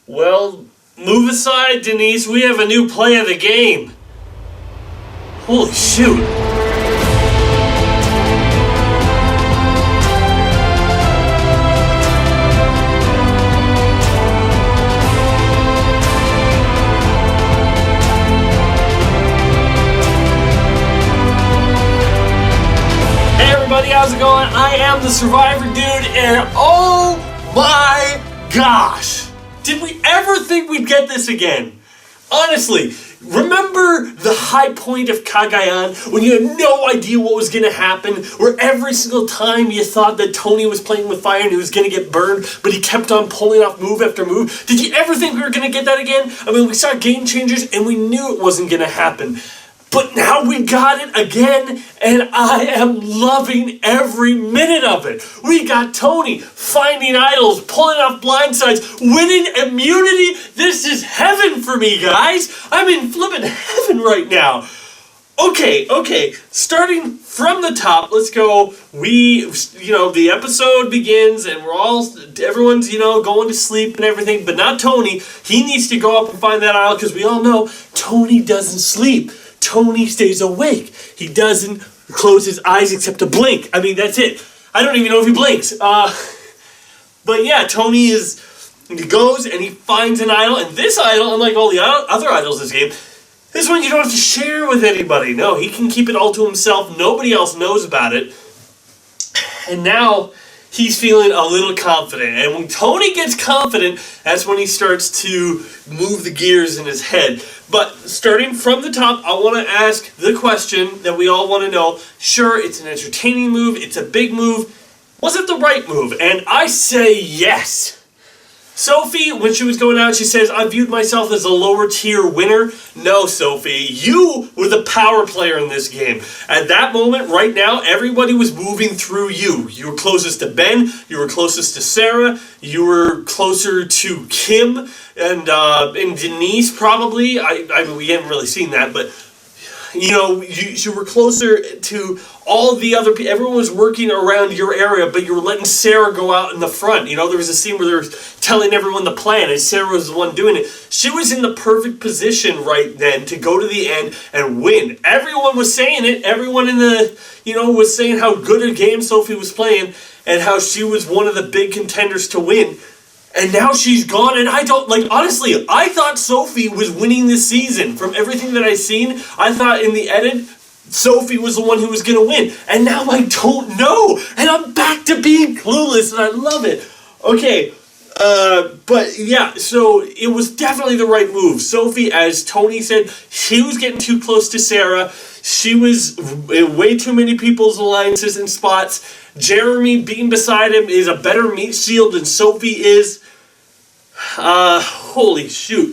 Well, move aside, Denise. We have a new play of the game. Holy shoot. Hey everybody, how's it going? I am the Survivor Dude, and oh my gosh! Did we ever think we'd get this again? Honestly, remember the high point of Cagayan when you had no idea what was going to happen, where every single time you thought that Tony was playing with fire and he was going to get burned, but he kept on pulling off move after move? Did you ever think we were going to get that again? I mean, we saw Game Changers and we knew it wasn't going to happen. But now we got it again, and I am loving every minute of it. We got Tony finding idols, pulling off blindsides, winning immunity. This is heaven for me, guys. I'm in flippin' heaven right now. Okay, starting from the top, let's go. The episode begins, and everyone's, going to sleep and everything, but not Tony. He needs to go up and find that idol, because we all know Tony doesn't sleep. Tony stays awake. He doesn't close his eyes except to blink. I mean, that's it. I don't even know if he blinks. But yeah, Tony goes and he finds an idol. And this idol, unlike all the other idols in this game, this one you don't have to share with anybody. No, he can keep it all to himself. Nobody else knows about it. And now he's feeling a little confident. And when Tony gets confident, that's when he starts to move the gears in his head. But starting from the top, I want to ask the question that we all want to know. Sure, it's an entertaining move. It's a big move. Was it the right move? And I say yes. Sophie, when she was going out, she says, I viewed myself as a lower tier winner. No, Sophie, you were the power player in this game. At that moment, right now, everybody was moving through you. You were closest to Ben, you were closest to Sarah, you were closer to Kim, and Denise probably. We haven't really seen that, but you were closer to all the other people. Everyone was working around your area, but you were letting Sarah go out in the front. There was a scene where they were telling everyone the plan, and Sarah was the one doing it. She was in the perfect position right then to go to the end and win. Everyone was saying it. Everyone was saying how good a game Sophie was playing and how she was one of the big contenders to win. And now she's gone, and honestly, I thought Sophie was winning this season. From everything that I've seen, I thought in the edit, Sophie was the one who was going to win. And now I don't know. And I'm back to being clueless, and I love it. Okay, but yeah, so it was definitely the right move. Sophie, as Tony said, she was getting too close to Sarah. She was in way too many people's alliances and spots. Jeremy being beside him is a better meat shield than Sophie is. Holy shoot.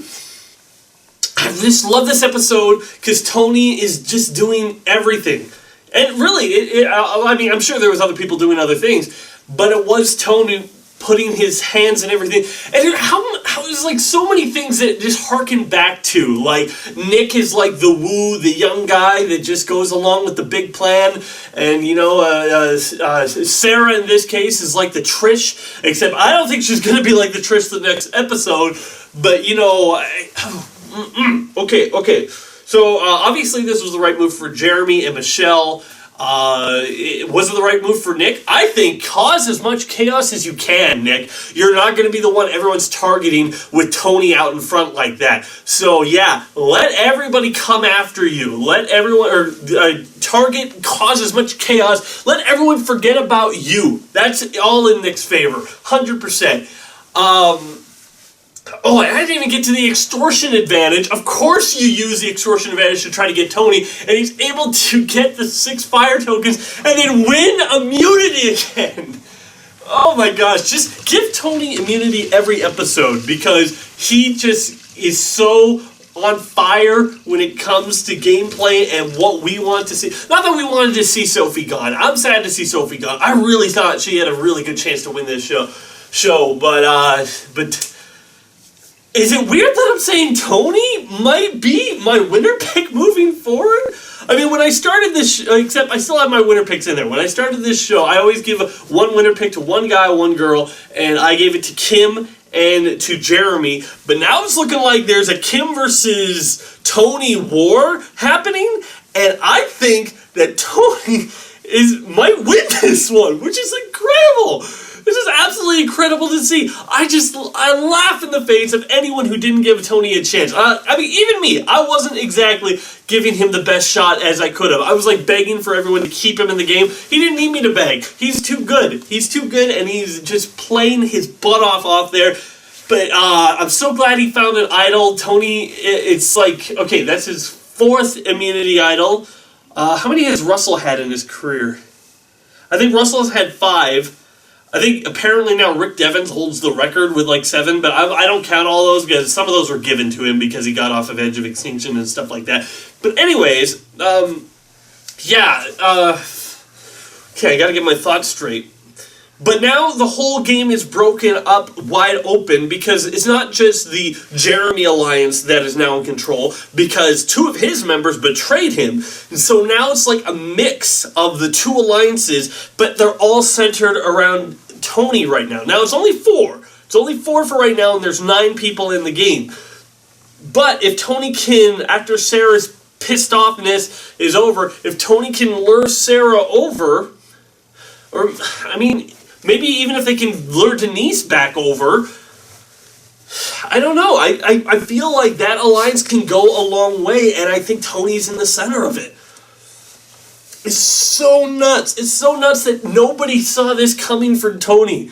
I just love this episode because Tony is just doing everything. And really, I'm sure there was other people doing other things, but it was Tony putting his hands and everything. And how is so many things that just harken back to, Nick is like the woo, the young guy that just goes along with the big plan, and Sarah in this case is like the Trish, except I don't think she's gonna be like the Trish the next episode, but okay. So obviously this was the right move for Jeremy and Michelle. Was it the right move for Nick? I think cause as much chaos as you can, Nick. You're not going to be the one everyone's targeting with Tony out in front like that. So yeah, let everybody come after you. Let everyone, target, cause as much chaos. Let everyone forget about you. That's all in Nick's favor, 100%. Oh, I didn't even get to the extortion advantage. Of course you use the extortion advantage to try to get Tony, and he's able to get the 6 fire tokens and then win immunity again. Oh my gosh, just give Tony immunity every episode because he just is so on fire when it comes to gameplay and what we want to see. Not that we wanted to see Sophie gone. I'm sad to see Sophie gone. I really thought she had a really good chance to win this show, but is it weird that I'm saying Tony might be my winner pick moving forward? I mean, when I started this, except I still have my winner picks in there. When I started this show, I always give one winner pick to one guy, one girl, and I gave it to Kim and to Jeremy. But now it's looking like there's a Kim versus Tony war happening, and I think that Tony might win this one, which is incredible. This is absolutely incredible to see. I laugh in the face of anyone who didn't give Tony a chance. I mean, even me. I wasn't exactly giving him the best shot as I could have. I was like begging for everyone to keep him in the game. He didn't need me to beg. He's too good. He's too good, and he's just playing his butt off there. But I'm so glad he found an idol. Tony, it's like, okay, that's his 4th immunity idol. How many has Russell had in his career? I think Russell has had 5. I think apparently now Rick Devens holds the record with like 7, but I don't count all those because some of those were given to him because he got off of Edge of Extinction and stuff like that. But anyways, yeah, okay, I gotta get my thoughts straight. But now the whole game is broken up wide open because it's not just the Jeremy Alliance that is now in control because 2 of his members betrayed him. And so now it's like a mix of the 2 alliances, but they're all centered around Tony right now. Now it's only 4. It's only 4 for right now, and there's 9 people in the game. But if Tony can, after Sarah's pissed offness is over, if Tony can lure Sarah over, or, I mean, maybe even if they can lure Denise back over, I don't know. I feel like that alliance can go a long way, and I think Tony's in the center of it. It's so nuts. It's so nuts that nobody saw this coming for Tony.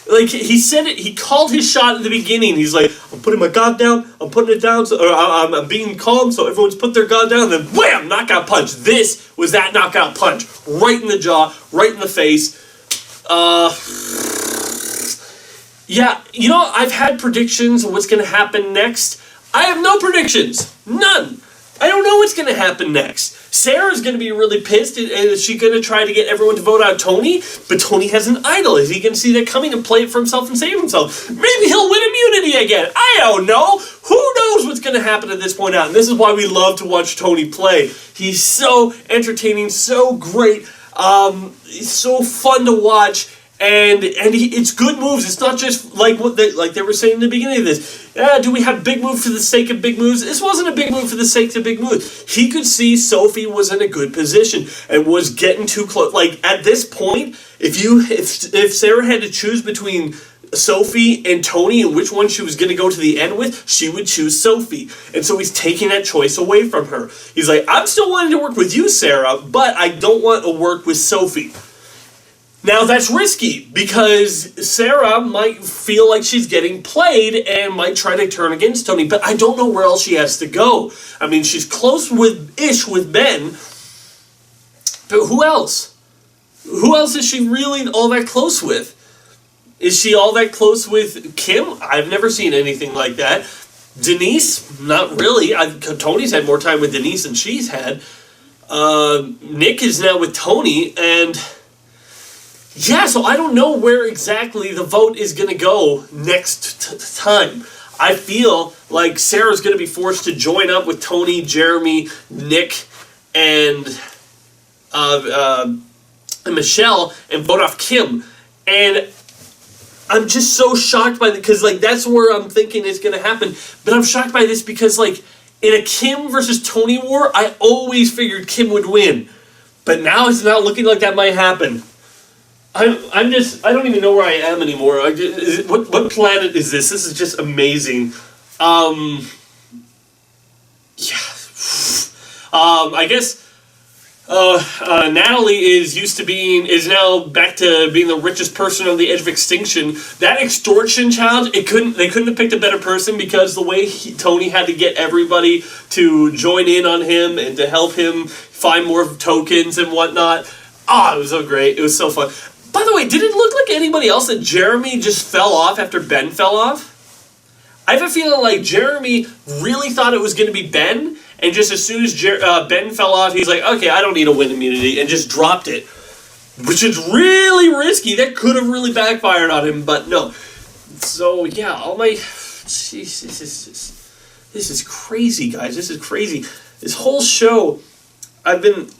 Like, he said it, he called his shot at the beginning. He's like, I'm putting my guard down, I'm putting it down, or I'm being calm, so everyone's put their guard down, and then wham, knockout punch. This was that knockout punch. Right in the jaw, right in the face. Yeah, you know, I've had predictions of what's going to happen next. I have no predictions. None. I don't know what's going to happen next. Sarah's going to be really pissed, and is she going to try to get everyone to vote out Tony? But Tony has an idol. Is he going to see that coming and play it for himself and save himself? Maybe he'll win immunity again. I don't know. Who knows what's going to happen at this point out? And this is why we love to watch Tony play. He's so entertaining, so great. He's so fun to watch. And it's good moves. It's not just like what they were saying in the beginning of this. Do we have big move for the sake of big moves? This wasn't a big move for the sake of big moves. He could see Sophie was in a good position and was getting too close. Like at this point, if Sarah had to choose between Sophie and Tony and which one she was going to go to the end with, she would choose Sophie. And so he's taking that choice away from her. He's like, I'm still wanting to work with you, Sarah, but I don't want to work with Sophie. Now that's risky because Sarah might feel like she's getting played and might try to turn against Tony, but I don't know where else she has to go. I mean, she's close with Ben, but who else? Who else is she really all that close with? Is she all that close with Kim? I've never seen anything like that. Denise? Not really. Tony's had more time with Denise than she's had. Nick is now with Tony, and yeah, so I don't know where exactly the vote is going to go next time. I feel like Sarah's going to be forced to join up with Tony, Jeremy, Nick, and Michelle and vote off Kim. And I'm just so shocked by because that's where I'm thinking it's going to happen. But I'm shocked by this because in a Kim versus Tony war, I always figured Kim would win. But now it's not looking like that might happen. I don't even know where I am anymore. What planet is this? This is just amazing. Yeah. I guess Natalie is now back to being the richest person on the edge of extinction. That extortion challenge, they couldn't have picked a better person because the way Tony had to get everybody to join in on him and to help him find more tokens and whatnot. It was so great. It was so fun. By the way, did it look like anybody else that Jeremy just fell off after Ben fell off? I have a feeling like Jeremy really thought it was going to be Ben, and just as soon as Ben fell off, he's like, okay, I don't need a win immunity, and just dropped it. Which is really risky. That could have really backfired on him, but no. So, yeah, jeez, this is crazy, guys. This is crazy. This whole show, I've been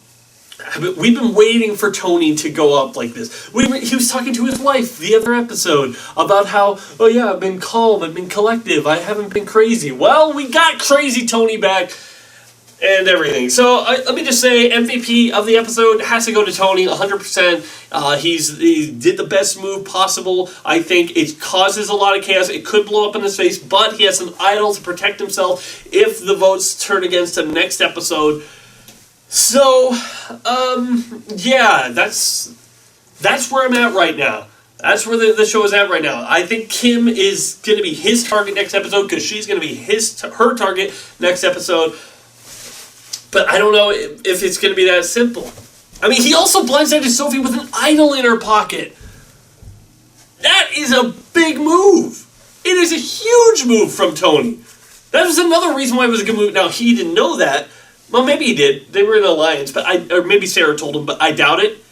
We've been waiting for Tony to go up like this. He was talking to his wife the other episode about how, oh yeah, I've been calm, I've been collective, I haven't been crazy. Well, we got crazy Tony back and everything. So let me just say, MVP of the episode has to go to Tony, 100%. He did the best move possible. I think it causes a lot of chaos. It could blow up in his face, but he has an idol to protect himself if the votes turn against him next episode. So, yeah, that's where I'm at right now. That's where the show is at right now. I think Kim is going to be his target next episode because she's going to be her target next episode. But I don't know if it's going to be that simple. I mean, he also blindsided Sophie with an idol in her pocket. That is a big move. It is a huge move from Tony. That was another reason why it was a good move. Now, he didn't know that. Well, maybe he did. They were in an alliance, or maybe Sarah told him, but I doubt it.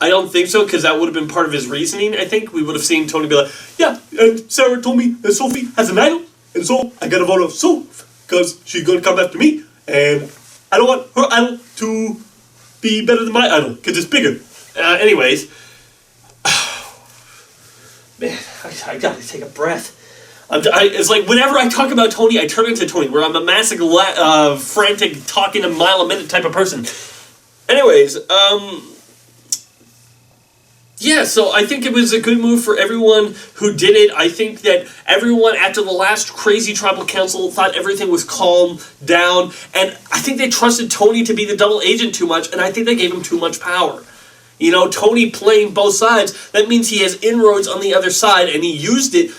I don't think so, because that would have been part of his reasoning, I think. We would have seen Tony be like, yeah, and Sarah told me that Sophie has an idol, and so I gotta vote off Sophie, because she's gonna come after me, and I don't want her idol to be better than my idol, because it's bigger. Anyways. Man, I gotta take a breath. It's like whenever I talk about Tony, I turn into Tony, where I'm a massive, frantic, talking a mile a minute type of person. Anyways, yeah, so I think it was a good move for everyone who did it. I think that everyone, after the last crazy tribal council, thought everything was calm down, and I think they trusted Tony to be the double agent too much, and I think they gave him too much power. You know, Tony playing both sides, that means he has inroads on the other side, and he used it.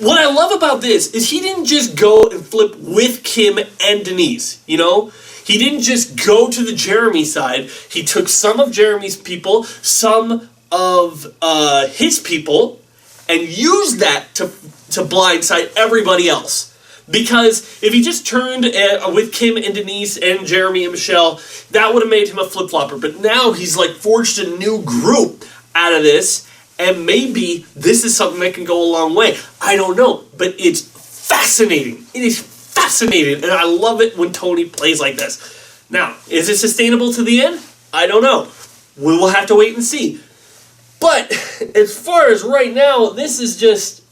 What I love about this is he didn't just go and flip with Kim and Denise, you know? He didn't just go to the Jeremy side. He took some of Jeremy's people, some of his people, and used that to blindside everybody else. Because if he just turned with Kim and Denise and Jeremy and Michelle, that would have made him a flip-flopper. But now he's like forged a new group out of this. And maybe this is something that can go a long way. I don't know, but it's fascinating. It is fascinating, and I love it when Tony plays like this. Now, is it sustainable to the end? I don't know. We will have to wait and see. But as far as right now, this is just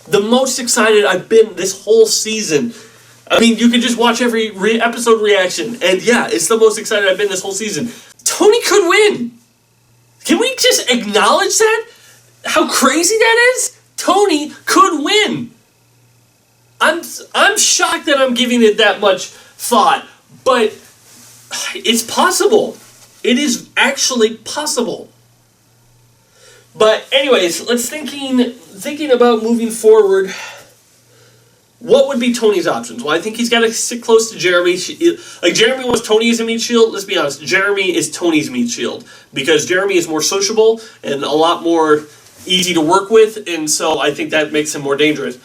the most excited I've been this whole season. I mean, you can just watch every episode reaction, and yeah, it's the most excited I've been this whole season. Tony could win. Can we just acknowledge that? How crazy that is? Tony could win. I'm shocked that I'm giving it that much thought, but it's possible. It is actually possible. But anyways, let's thinking about moving forward. What would be Tony's options? Well, I think he's got to sit close to Jeremy. Like, Jeremy was Tony's meat shield. Let's be honest. Jeremy is Tony's meat shield. Because Jeremy is more sociable and a lot more easy to work with. And so I think that makes him more dangerous.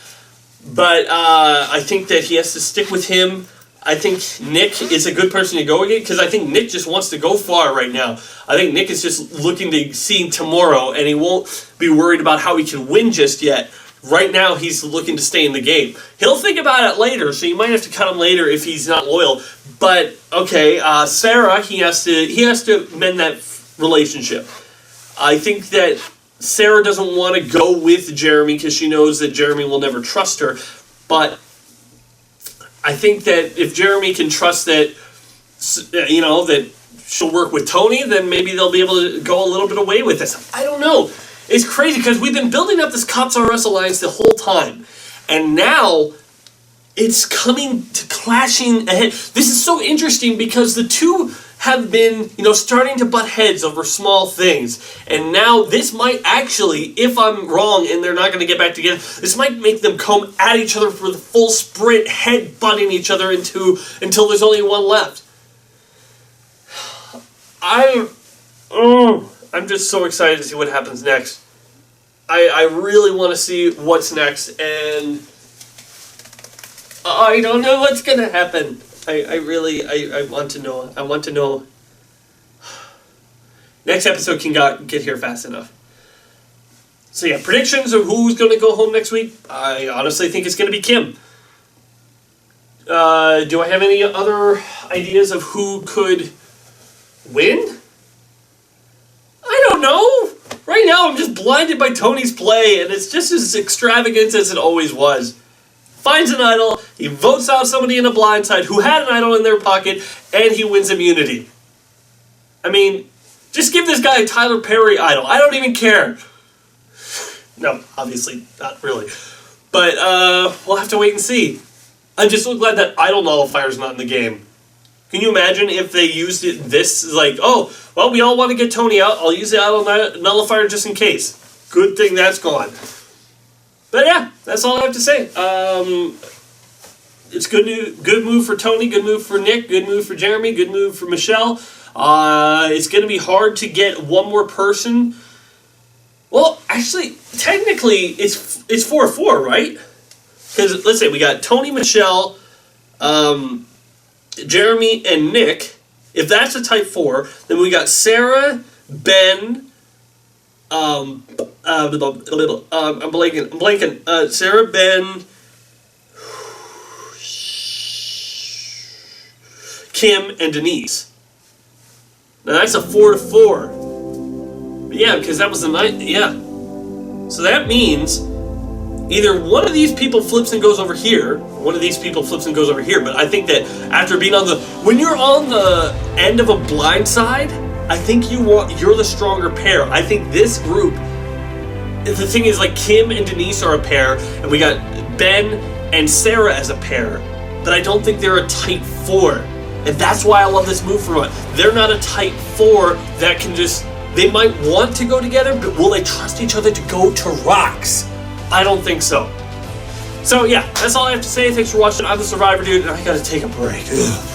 But I think that he has to stick with him. I think Nick is a good person to go against. Because I think Nick just wants to go far right now. I think Nick is just looking to see tomorrow. And he won't be worried about how he can win just yet. Right now, he's looking to stay in the game. He'll think about it later, so you might have to cut him later if he's not loyal. But okay, Sarah, he has to mend that relationship. I think that Sarah doesn't want to go with Jeremy because she knows that Jeremy will never trust her. But I think that if Jeremy can trust that, that she'll work with Tony, then maybe they'll be able to go a little bit away with this. I don't know. It's crazy because we've been building up this Cops R Us alliance the whole time. And now it's coming to clashing ahead. This is so interesting because the two have been, starting to butt heads over small things. And now this might actually, if I'm wrong and they're not going to get back together, this might make them come at each other for the full sprint, head-butting each other until there's only one left. I'm just so excited to see what happens next. I really want to see what's next, and I don't know what's going to happen. I want to know. I want to know. Next episode can get here fast enough. So yeah, predictions of who's going to go home next week? I honestly think it's going to be Kim. Do I have any other ideas of who could win? don't know. Right now, I'm just blinded by Tony's play, and it's just as extravagant as it always was. Finds an idol, he votes out somebody in a blindside who had an idol in their pocket, and he wins immunity. I mean, just give this guy a Tyler Perry idol. I don't even care. No, obviously not really. But we'll have to wait and see. I'm just so glad that idol nullifier's not in the game. Can you imagine if they used it this, like, oh, well, we all want to get Tony out. I'll use the idol nullifier just in case. Good thing that's gone. But yeah, that's all I have to say. It's good move for Tony, good move for Nick, good move for Jeremy, good move for Michelle. It's going to be hard to get one more person. Well, actually, technically, it's 4-4, right? Because let's say we got Tony, Michelle, Jeremy, and Nick. If that's a type 4, then we got Sarah, Ben. I'm blanking. Sarah, Ben, Kim, and Denise. Now that's a 4-4. But yeah, because that was the night. Yeah. So that means either one of these people flips and goes over here, one of these people flips and goes over here. But I think that after being when you're on the end of a blind side, I think you're the stronger pair. I think this group, the thing is, like, Kim and Denise are a pair, and we got Ben and Sarah as a pair, but I don't think they're a type 4. And that's why I love this move from it. They're not a type 4 that can just, they might want to go together, but will they trust each other to go to rocks? I don't think so. So yeah, that's all I have to say. Thanks for watching. I'm the Survivor Dude, and I gotta take a break. Ugh.